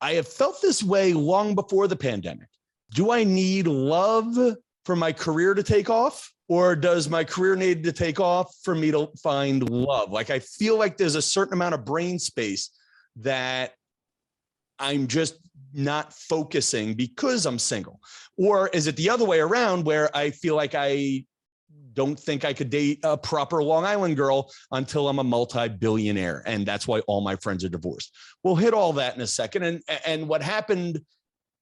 I have felt this way long before the pandemic. Do I need love for my career to take off? Or does my career need to take off for me to find love? Like, I feel like there's a certain amount of brain space that I'm just not focusing because I'm single. Or is it the other way around where I feel like I don't think I could date a proper Long Island girl until I'm a multi-billionaire, and that's why all my friends are divorced? We'll hit all that in a second. And what happened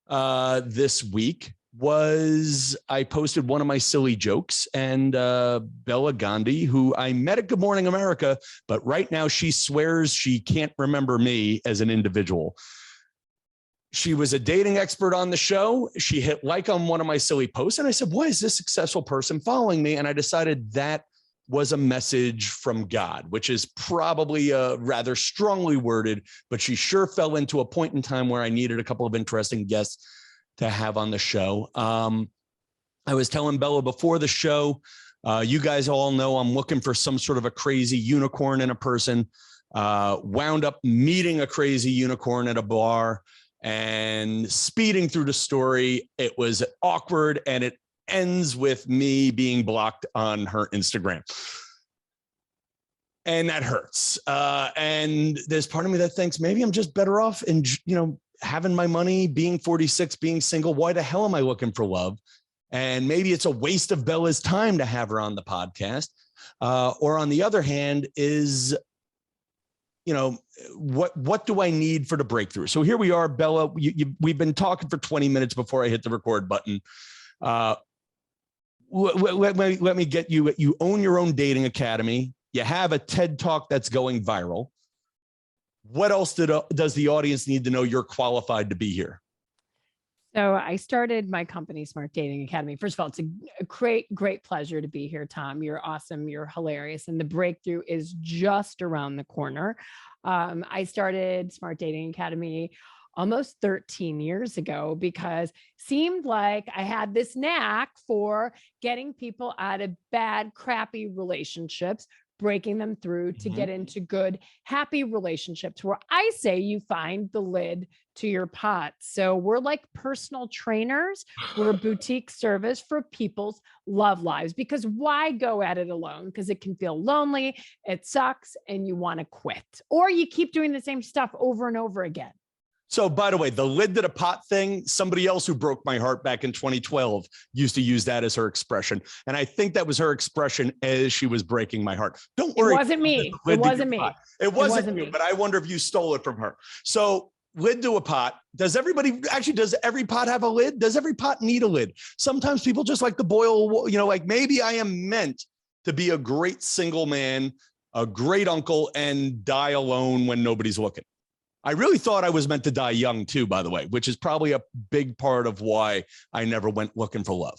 this week was I posted one of my silly jokes, and Bela Gandhi, who I met at Good Morning America, but right now she swears she can't remember me as an individual. She was a dating expert on the show. She hit like on one of my silly posts, and I said, why is this successful person following me? And I decided that was a message from God, which is probably rather strongly worded, but she sure fell into a point in time where I needed a couple of interesting guests to have on the show. I was telling Bella before the show, you guys all know I'm looking for some sort of a crazy unicorn in a person. Wound up meeting a crazy unicorn at a bar and speeding through the story. It was awkward, and it ends with me being blocked on her Instagram. And that hurts. And there's part of me that thinks maybe I'm just better off in, having my money, being 46, being single. Why the hell am I looking for love? And maybe it's a waste of Bella's time to have her on the podcast. Or on the other hand is, what do I need for the breakthrough? So here we are, Bella. We've been talking for 20 minutes before I hit the record button. Let me get you. You own your own dating academy. You have a TED Talk that's going viral. What else does the audience need to know you're qualified to be here? So I started my company, Smart Dating Academy. First of all, it's a great pleasure to be here, Tom. You're awesome. You're hilarious. And the breakthrough is just around the corner. I started Smart Dating Academy almost 13 years ago because seemed like I had this knack for getting people out of bad, crappy relationships, breaking them through to get into good, happy relationships where I say you find the lid to your pot. So we're like personal trainers. We're a boutique service for people's love lives, because why go at it alone? Because it can feel lonely, it sucks, and you want to quit, or you keep doing the same stuff over and over again. So, by the way, the lid to the pot thing, somebody else who broke my heart back in 2012 used to use that as her expression. And I think that was her expression as she was breaking my heart. Don't worry. It wasn't me. It wasn't me. It wasn't me, but I wonder if you stole it from her. So, lid to a pot. Does every pot have a lid? Does every pot need a lid? Sometimes people just like to boil, like maybe I am meant to be a great single man, a great uncle, and die alone when nobody's looking. I really thought I was meant to die young too, by the way, which is probably a big part of why I never went looking for love.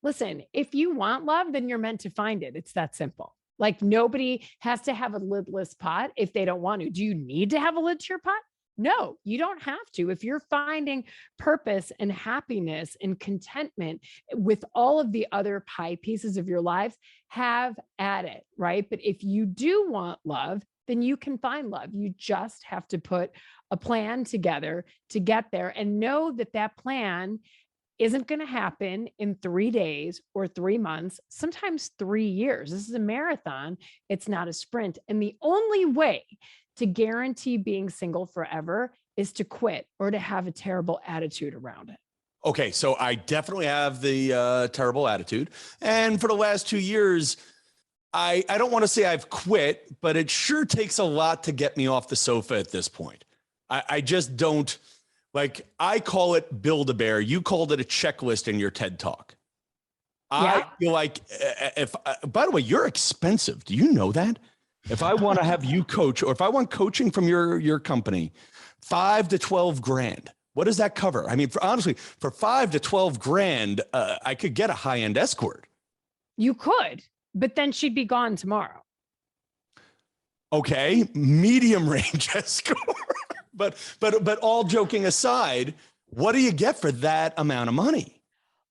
Listen, if you want love, then you're meant to find it. It's that simple. Like, nobody has to have a lidless pot if they don't want to. Do you need to have a lid to your pot? No, you don't have to. If you're finding purpose and happiness and contentment with all of the other pie pieces of your lives, have at it, right? But if you do want love, then you can find love. You just have to put a plan together to get there, and know that that plan isn't going to happen in 3 days or 3 months, sometimes 3 years. This is a marathon. It's not a sprint. And the only way to guarantee being single forever is to quit or to have a terrible attitude around it. Okay, so I definitely have the terrible attitude. And for the last 2 years, I don't want to say I've quit, but it sure takes a lot to get me off the sofa at this point. I just don't, like, I call it Build-A-Bear. You called it a checklist in your TED Talk. I feel like by the way, you're expensive. Do you know that? If I want to have you coach, or if I want coaching from your company, $5 to $12 grand. What does that cover? I mean, honestly, for $5 to $12 grand, I could get a high-end escort. You could. But then she'd be gone tomorrow. Okay, medium range escort. but all joking aside, what do you get for that amount of money?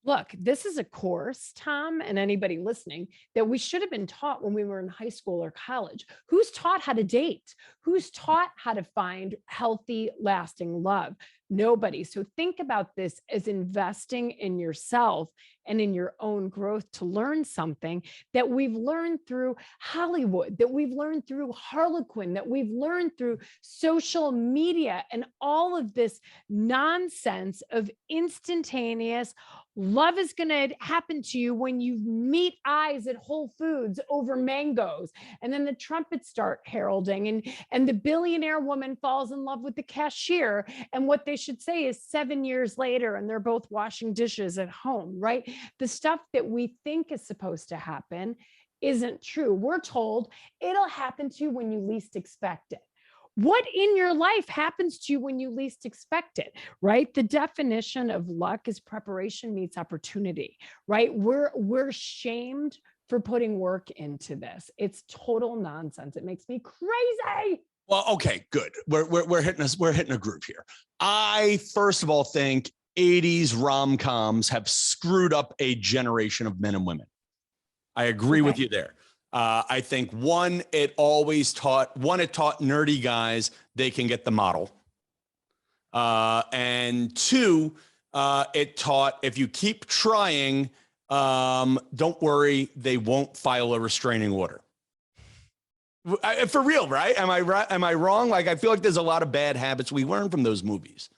Look, this is a course, Tom, and anybody listening, that we should have been taught when we were in high school or college. Who's taught how to date? Who's taught how to find healthy, lasting love? Nobody. So think about this as investing in yourself and in your own growth to learn something that we've learned through Hollywood, that we've learned through Harlequin, that we've learned through social media and all of this nonsense of instantaneous love is going to happen to you when you meet eyes at Whole Foods over mangoes. And then the trumpets start heralding and the billionaire woman falls in love with the cashier. And what they should say is 7 years later, and they're both washing dishes at home, right? The stuff that we think is supposed to happen isn't true. We're told it'll happen to you when you least expect it. What in your life happens to you when you least expect it, right? The definition of luck is preparation meets opportunity, right? We're shamed for putting work into this. It's total nonsense. It makes me crazy. Well, okay, good. We're hitting a groove here. I first of all think 80s rom-coms have screwed up a generation of men and women. I agree with you there. I think it taught nerdy guys they can get the model. And two, it taught if you keep trying, don't worry, they won't file a restraining order. For real, right? Am I right? Am I wrong? Like, I feel like there's a lot of bad habits we learn from those movies.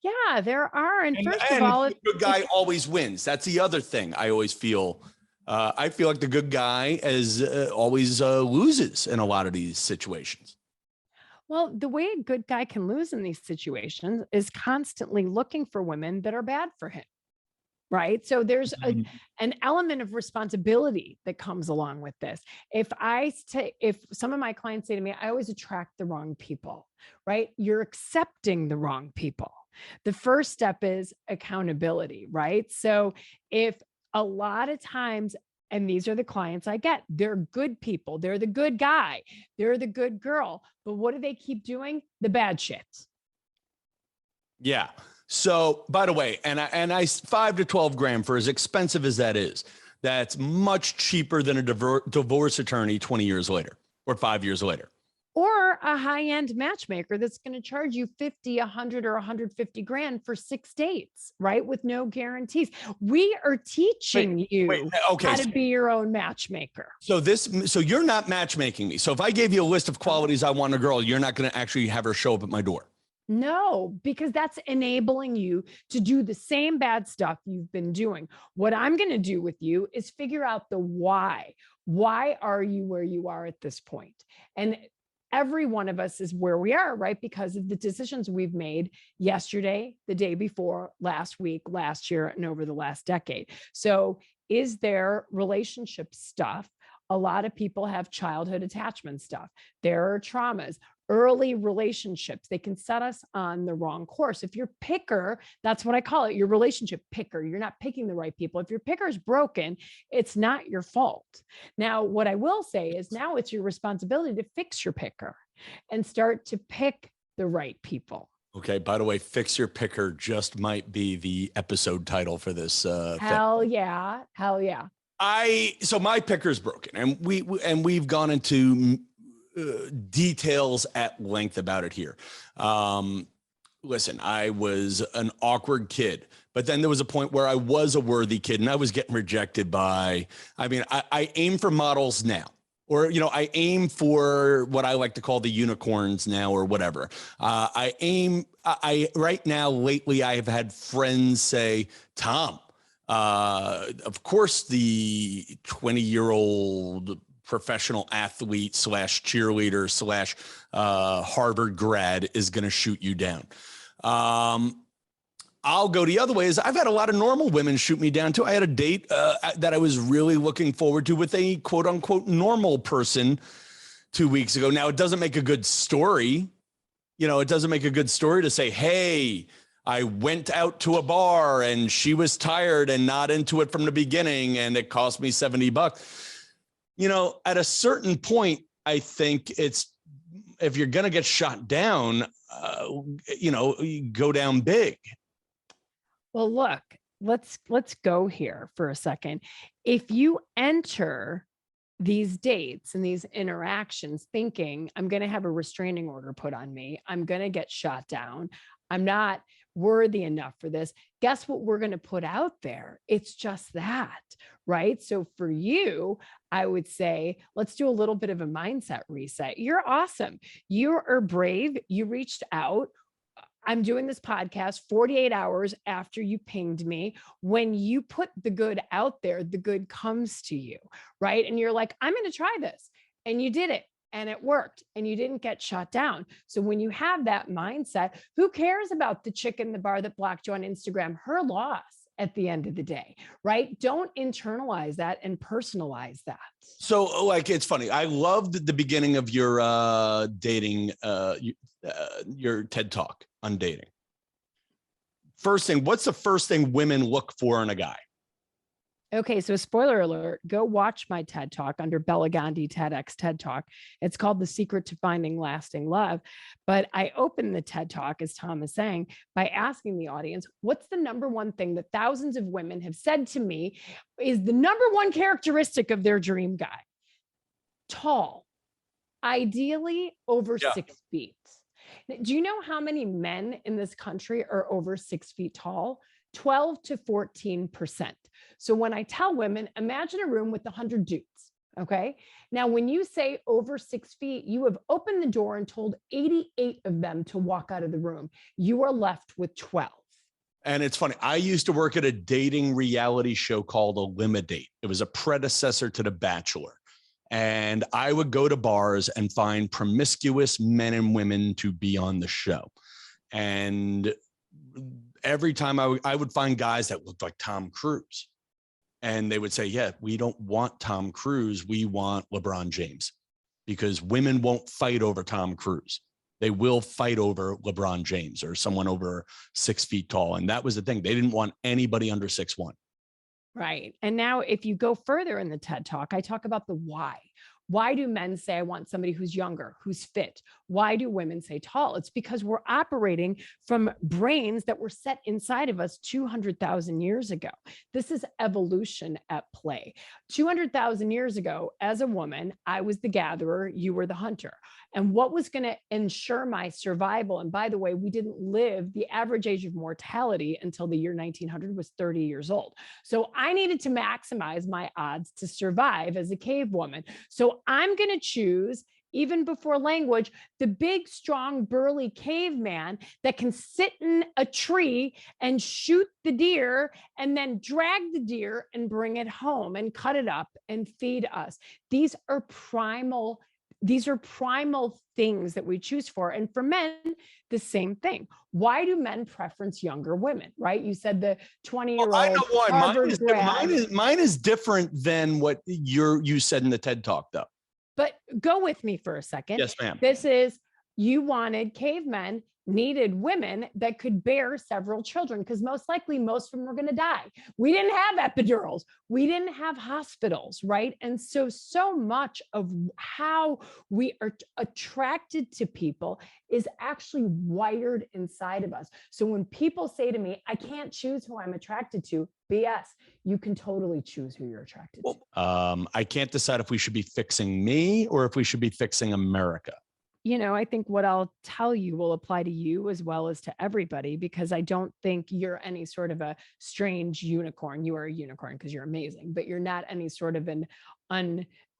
Yeah, there are. And first of all, the good guy always wins. That's the other thing I always feel. I feel like the good guy always loses in a lot of these situations. Well, the way a good guy can lose in these situations is constantly looking for women that are bad for him. Right. So there's an element of responsibility that comes along with this. If some of my clients say to me, I always attract the wrong people, right? You're accepting the wrong people. The first step is accountability, right? So if a lot of times, and these are the clients I get, they're good people. They're the good guy. They're the good girl. But what do they keep doing? The bad shit. Yeah. So, by the way, and I 5 to 12 grand, for as expensive as that is, that's much cheaper than a divorce attorney 20 years later or 5 years later. Or a high-end matchmaker that's going to charge you 50, 100, or 150 grand for 6 dates, right? With no guarantees. We are teaching you how to be your own matchmaker. So you're not matchmaking me. So if I gave you a list of qualities I want in a girl, you're not going to actually have her show up at my door. No, because that's enabling you to do the same bad stuff you've been doing. What I'm going to do with you is figure out the why. Why are you where you are at this point? And every one of us is where we are, right? Because of the decisions we've made yesterday, the day before, last week, last year, and over the last decade. So is there relationship stuff? A lot of people have childhood attachment stuff. There are traumas, early relationships. They can set us on the wrong course. If you're picker, that's what I call it, your relationship picker. You're not picking the right people. If your picker is broken, it's not your fault. Now, what I will say is now it's your responsibility to fix your picker and start to pick the right people. Okay. By the way, fix your picker just might be the episode title for this. Hell yeah. Hell yeah. So my picker's broken, and we've gone into details at length about it here. Listen, I was an awkward kid, but then there was a point where I was a worthy kid, and I was getting rejected by. I aim for models now, or I aim for what I like to call the unicorns now, or whatever. Right now, lately, I have had friends say, Tom. Of course, the 20-year-old professional athlete / cheerleader / Harvard grad is going to shoot you down. I'll go the other way. I've had a lot of normal women shoot me down too. I had a date that I was really looking forward to with a quote unquote normal person 2 weeks ago. Now, it doesn't make a good story. It doesn't make a good story to say, hey, I went out to a bar and she was tired and not into it from the beginning, and it cost me $70. At a certain point, I think if you're going to get shot down, you go down big. Well, look, let's go here for a second. If you enter these dates and these interactions thinking I'm going to have a restraining order put on me, I'm going to get shot down, I'm not worthy enough for this, guess what we're going to put out there? It's just that, right? So for you, I would say, let's do a little bit of a mindset reset. You're awesome. You are brave. You reached out. I'm doing this podcast 48 hours after you pinged me. When you put the good out there, the good comes to you, right? And you're like, I'm going to try this. And you did it. And it worked, and you didn't get shut down. So when you have that mindset, who cares about the chick in the bar that blocked you on Instagram? Her loss at the end of the day, right? Don't internalize that and personalize that. So like, it's funny. I loved the beginning of your dating, your TED Talk on dating. First thing, what's the first thing women look for in a guy? Okay, so spoiler alert, go watch my TED Talk under Bela Gandhi TEDx TED Talk. It's called The Secret to Finding Lasting Love. But I opened the TED Talk, as Tom is saying, by asking the audience, what's the number one thing that thousands of women have said to me is the number one characteristic of their dream guy? Tall, ideally over 6 feet. Do you know how many men in this country are over 6 feet tall? 12 to 14%. So when I tell women, imagine a room with 100 dudes. Okay. Now, when you say over 6 feet, you have opened the door and told 88 of them to walk out of the room. You are left with 12. And it's funny. I used to work at a dating reality show called Eliminate. It was a predecessor to The Bachelor. And I would go to bars and find promiscuous men and women to be on the show. And every time I would find guys that looked like Tom Cruise. And they would say, yeah, we don't want Tom Cruise. We want LeBron James, because women won't fight over Tom Cruise. They will fight over LeBron James or someone over 6 feet tall. And that was the thing. They didn't want anybody under 6'1". Right. And now if you go further in the TED Talk, I talk about the why. Why do men say, I want somebody who's younger, who's fit? Why do women say tall? It's because we're operating from brains that were set inside of us 200,000 years ago. This is evolution at play. 200,000 years ago, as a woman, I was the gatherer, you were the hunter. And what was going to ensure my survival? And by the way, we didn't live, the average age of mortality until the year 1900 was 30 years old. So I needed to maximize my odds to survive as a cave woman. So I'm going to choose, even before language, the big, strong, burly caveman that can sit in a tree and shoot the deer and then drag the deer and bring it home and cut it up and feed us. These are primal things that we choose for. And for men, the same thing. Why do men preference younger women, right? You said the 20-year-old I know why. Harvard grad. Mine is different than what you said in the TED Talk, though. But go with me for a second. Yes, ma'am. This is, you wanted cavemen, needed women that could bear several children, because most likely most of them were going to die. We didn't have epidurals. We didn't have hospitals, right? And so much of how we are attracted to people is actually wired inside of us. So when people say to me, I can't choose who I'm attracted to, BS, you can totally choose who you're attracted to. I can't decide if we should be fixing me or if we should be fixing America. You know, I think what I'll tell you will apply to you as well as to everybody, because I don't think you're any sort of a strange unicorn. You are a unicorn because you're amazing, but you're not any sort of an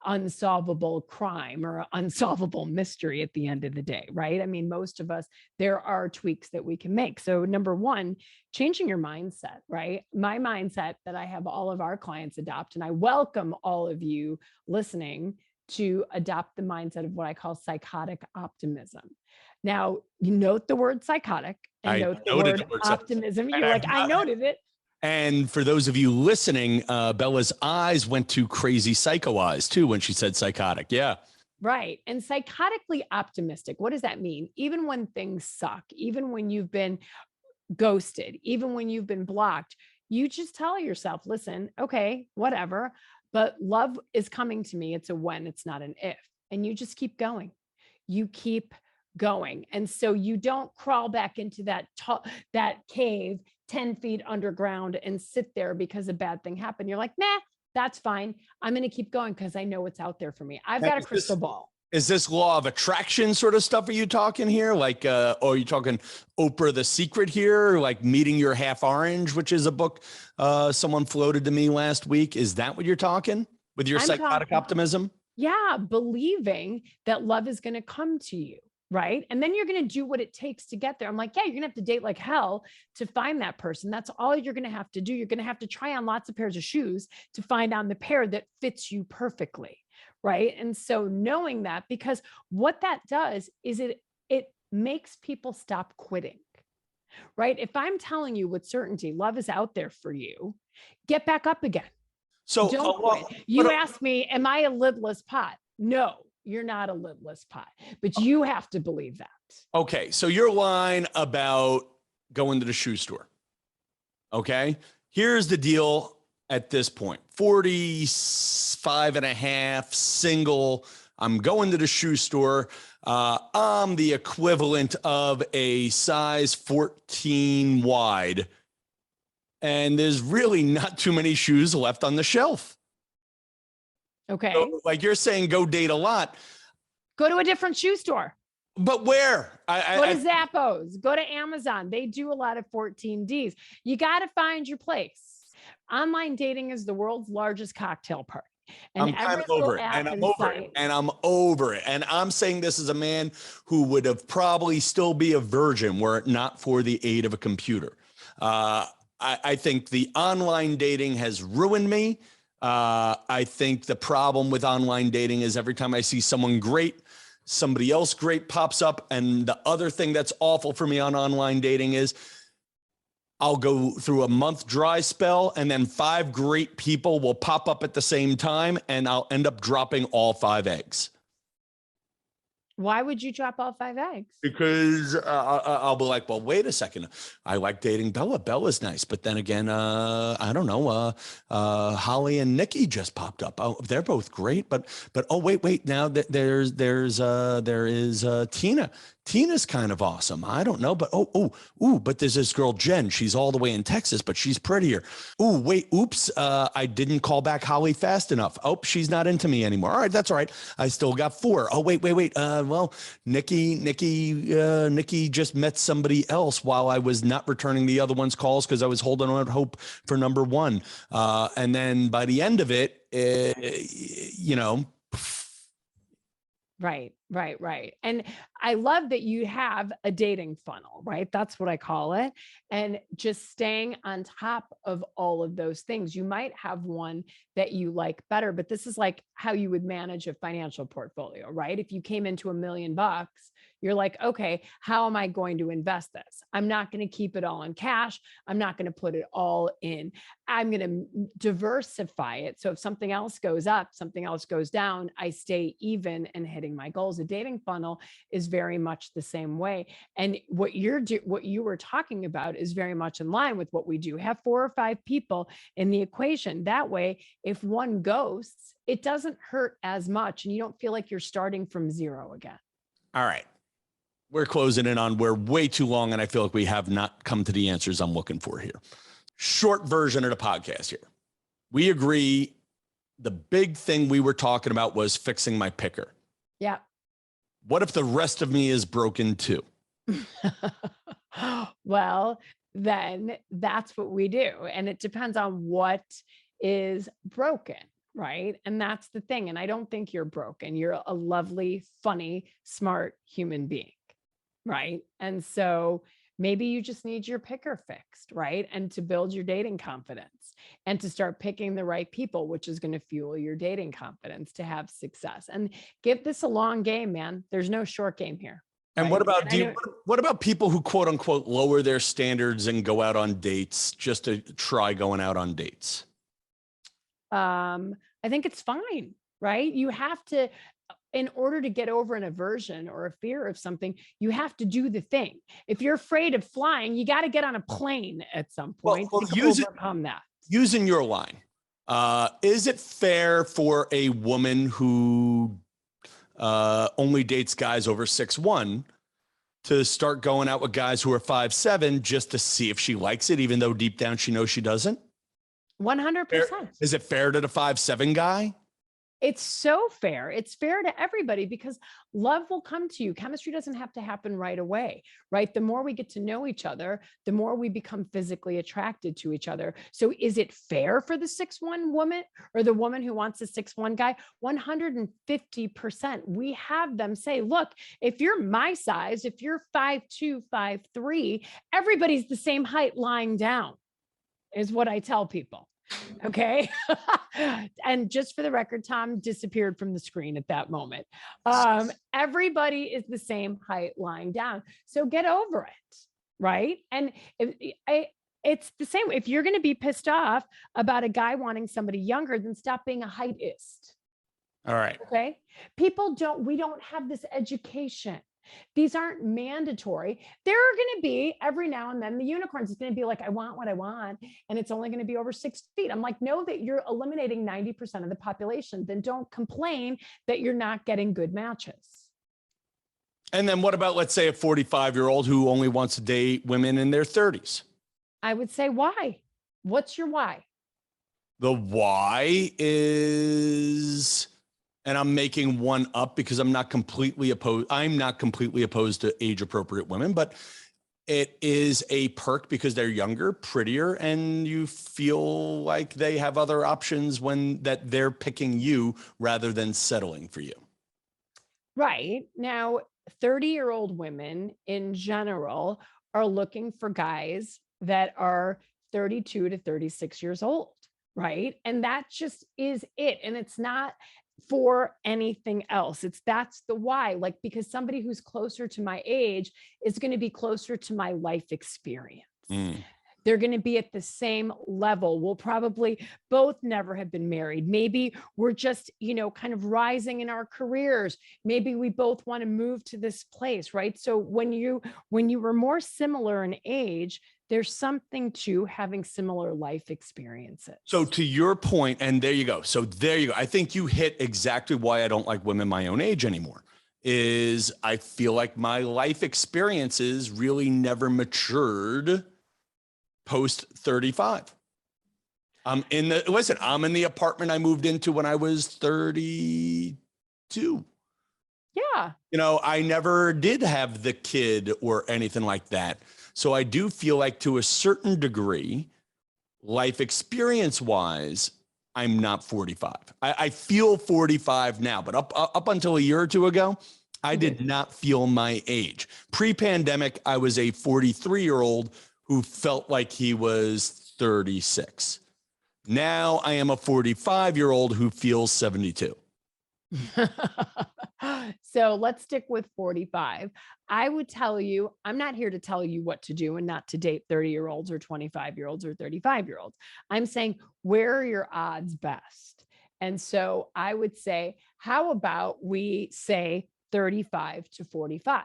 unsolvable crime or unsolvable mystery at the end of the day, right? I mean, most of us, there are tweaks that we can make. So number one, changing your mindset, right? My mindset that I have all of our clients adopt, and I welcome all of you listening to adopt the mindset of what I call psychotic optimism. Now, you note the word psychotic and note the word optimism. You're like, I noted it. And for those of you listening, Bella's eyes went to crazy psycho eyes too when she said psychotic. Yeah. Right. And psychotically optimistic. What does that mean? Even when things suck, even when you've been ghosted, even when you've been blocked, you just tell yourself, listen, okay, whatever. But love is coming to me. It's a when, it's not an if. And you just keep going. You keep going. And so you don't crawl back into that cave 10 feet underground and sit there because a bad thing happened. You're like, nah, that's fine. I'm going to keep going because I know what's out there for me. I've got a crystal ball. Is this law of attraction sort of stuff? Are you talking here? Like, or are you talking Oprah the Secret here? Like Meeting Your Half Orange, which is a book someone floated to me last week. Is that what you're talking with your psychotic optimism? Yeah, believing that love is going to come to you. Right. And then you're going to do what it takes to get there. I'm like, yeah, you're going to have to date like hell to find that person. That's all you're going to have to do. You're going to have to try on lots of pairs of shoes to find on the pair that fits you perfectly. Right. And so knowing that, because what that does is it makes people stop quitting. Right. If I'm telling you with certainty, love is out there for you, get back up again. So don't quit. You asked me, am I a lidless pot? No. You're not a lidless pot, but you have to believe that. Okay. So your line about going to the shoe store. Okay. Here's the deal at this point. 45 and a half, single. I'm going to the shoe store. I'm the equivalent of a size 14 wide. And there's really not too many shoes left on the shelf. Okay. So, like you're saying, go date a lot. Go to a different shoe store. But where? Go to Zappos. Go to Amazon. They do a lot of 14Ds. You got to find your place. Online dating is the world's largest cocktail party. And I'm kind of over it. And I'm over it. And I'm over it. And I'm saying this as a man who would have probably still be a virgin were it not for the aid of a computer. I think the online dating has ruined me. I think the problem with online dating is every time I see someone great, somebody else great pops up. And the other thing that's awful for me on online dating is I'll go through a month dry spell and then 5 great people will pop up at the same time and I'll end up dropping all 5 eggs. Why would you drop all 5 eggs? Because I'll be like, well, wait a second. I like dating Bella. Bella's nice. But then again, I don't know. Holly and Nikki just popped up. Oh, they're both great. But oh, wait. Now there is Tina. Tina's kind of awesome. I don't know, but but there's this girl, Jen. She's all the way in Texas, but she's prettier. Oh, wait, oops. I didn't call back Holly fast enough. Oh, she's not into me anymore. All right, that's all right. I still got 4. Oh, wait. Well, Nikki just met somebody else while I was not returning the other one's calls because I was holding on hope for number 1. And then by the end of it, Right. And I love that you have a dating funnel, right? That's what I call it. And just staying on top of all of those things. You might have one that you like better, but this is like how you would manage a financial portfolio, right? If you came into $1 million, you're like, okay, how am I going to invest this? I'm not going to keep it all in cash. I'm not going to put it all in. I'm going to diversify it. So if something else goes up, something else goes down, I stay even and hitting my goals. A dating funnel is very much the same way. And what you were talking about is very much in line with what we do. Have 4 or 5 people in the equation. That way, if one ghosts, it doesn't hurt as much and you don't feel like you're starting from 0 again. All right. We're closing in on, we're way too long, and I feel like we have not come to the answers I'm looking for here. Short version of the podcast here. We agree the big thing we were talking about was fixing my picker. Yeah. What if the rest of me is broken too? Well, then that's what we do. And it depends on what is broken. Right. And that's the thing. And I don't think you're broken. You're a lovely, funny, smart human being. Right. And so maybe you just need your picker fixed. Right. And to build your dating confidence and to start picking the right people, which is going to fuel your dating confidence to have success. And give this a long game, man. There's no short game here. And what about what about people who quote unquote lower their standards and go out on dates just to try going out on dates? I think it's fine, right? You have to, in order to get over an aversion or a fear of something, you have to do the thing. If you're afraid of flying, you got to get on a plane at some point to overcome that. Using your line, is it fair for a woman who only dates guys over 6'1" to start going out with guys who are 5'7" just to see if she likes it, even though deep down she knows she doesn't? 100%. Is it fair to the 5'7" guy? It's so fair. It's fair to everybody because love will come to you. Chemistry doesn't have to happen right away, right? The more we get to know each other, the more we become physically attracted to each other. So is it fair for the 6'1" woman or the woman who wants a 6'1" guy? 150%. We have them say, look, if you're my size, if you're 5'2", 5'3", everybody's the same height lying down, is what I tell people. Okay. And just for the record, Tom disappeared from the screen at that moment. Everybody is the same height lying down. So get over it. Right. And it's the same. If you're going to be pissed off about a guy wanting somebody younger, then stop being a heightist. All right. Okay. We don't have this education. These aren't mandatory. There are going to be every now and then the unicorns. It's going to be like, I want what I want. And it's only going to be over 6 feet. I'm like, know that you're eliminating 90% of the population. Then don't complain that you're not getting good matches. And then what about, let's say, a 45-year-old who only wants to date women in their 30s? I would say, why? What's your why? The why is... And I'm making one up because I'm not completely opposed. I'm not completely opposed to age appropriate women, but it is a perk because they're younger, prettier, and you feel like they have other options when that they're picking you rather than settling for you. Right. Now, 30-year-old women in general are looking for guys that are 32 to 36 years old. Right. And that just is it. And it's not for anything else. That's the why, like, because somebody who's closer to my age is going to be closer to my life experience. They're going to be at the same level. We'll probably both never have been married. Maybe we're just, kind of rising in our careers. Maybe we both want to move to this place, right? So when you were more similar in age, there's something to having similar life experiences. So to your point, and there you go. So there you go. I think you hit exactly why I don't like women my own age anymore, is I feel like my life experiences really never matured post 35. I'm in the apartment I moved into when I was 32. Yeah. I never did have the kid or anything like that. So I do feel like to a certain degree, life experience wise, I'm not 45. I feel 45 now, but up until a year or two ago, I did not feel my age. Pre-pandemic, I was a 43-year-old who felt like he was 36. Now I am a 45-year-old who feels 72. So let's stick with 45. I would tell you, I'm not here to tell you what to do and not to date 30-year-olds or 25-year-olds or 35-year-olds. I'm saying, where are your odds best? And so I would say, how about we say 35 to 45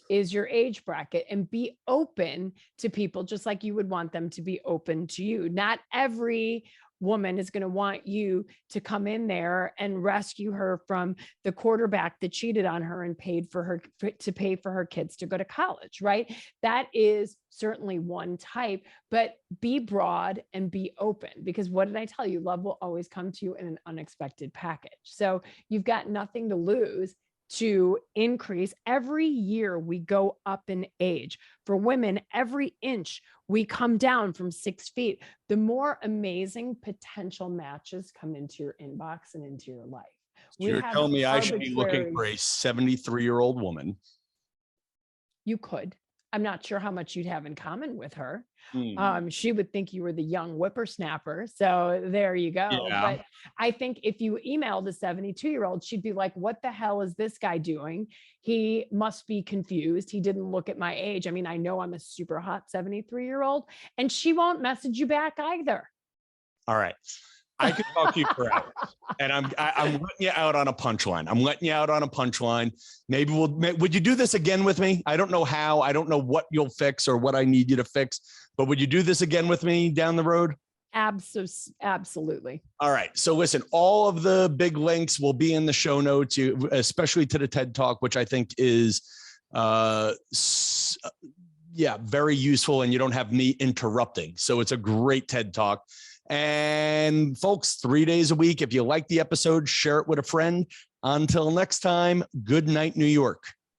is your age bracket, and be open to people just like you would want them to be open to you. Not every woman is going to want you to come in there and rescue her from the quarterback that cheated on her and pay for her kids to go to college, right? That is certainly one type, but be broad and be open, because what did I tell you? Love will always come to you in an unexpected package. So you've got nothing to lose to increase. Every year we go up in age. For women, every inch we come down from 6 feet. The more amazing potential matches come into your inbox and into your life. You're telling me I should be looking for a 73-year-old woman? You could. I'm not sure how much you'd have in common with her. She would think you were the young whippersnapper. So there you go. Yeah. But I think if you emailed a 72-year-old, she'd be like, what the hell is this guy doing? He must be confused. He didn't look at my age. I mean, I know I'm a super hot 73-year-old, and she won't message you back either. All right. I could talk to you for hours, and I'm letting you out on a punchline. Maybe would you do this again with me? I don't know how, I don't know what you'll fix or what I need you to fix, but would you do this again with me down the road? Absolutely. All right. So listen, all of the big links will be in the show notes, especially to the TED Talk, which I think is Yeah, very useful, and you don't have me interrupting. So it's a great TED Talk. And folks, 3 days a week. If you like the episode, share it with a friend. Until next time, good night, New York.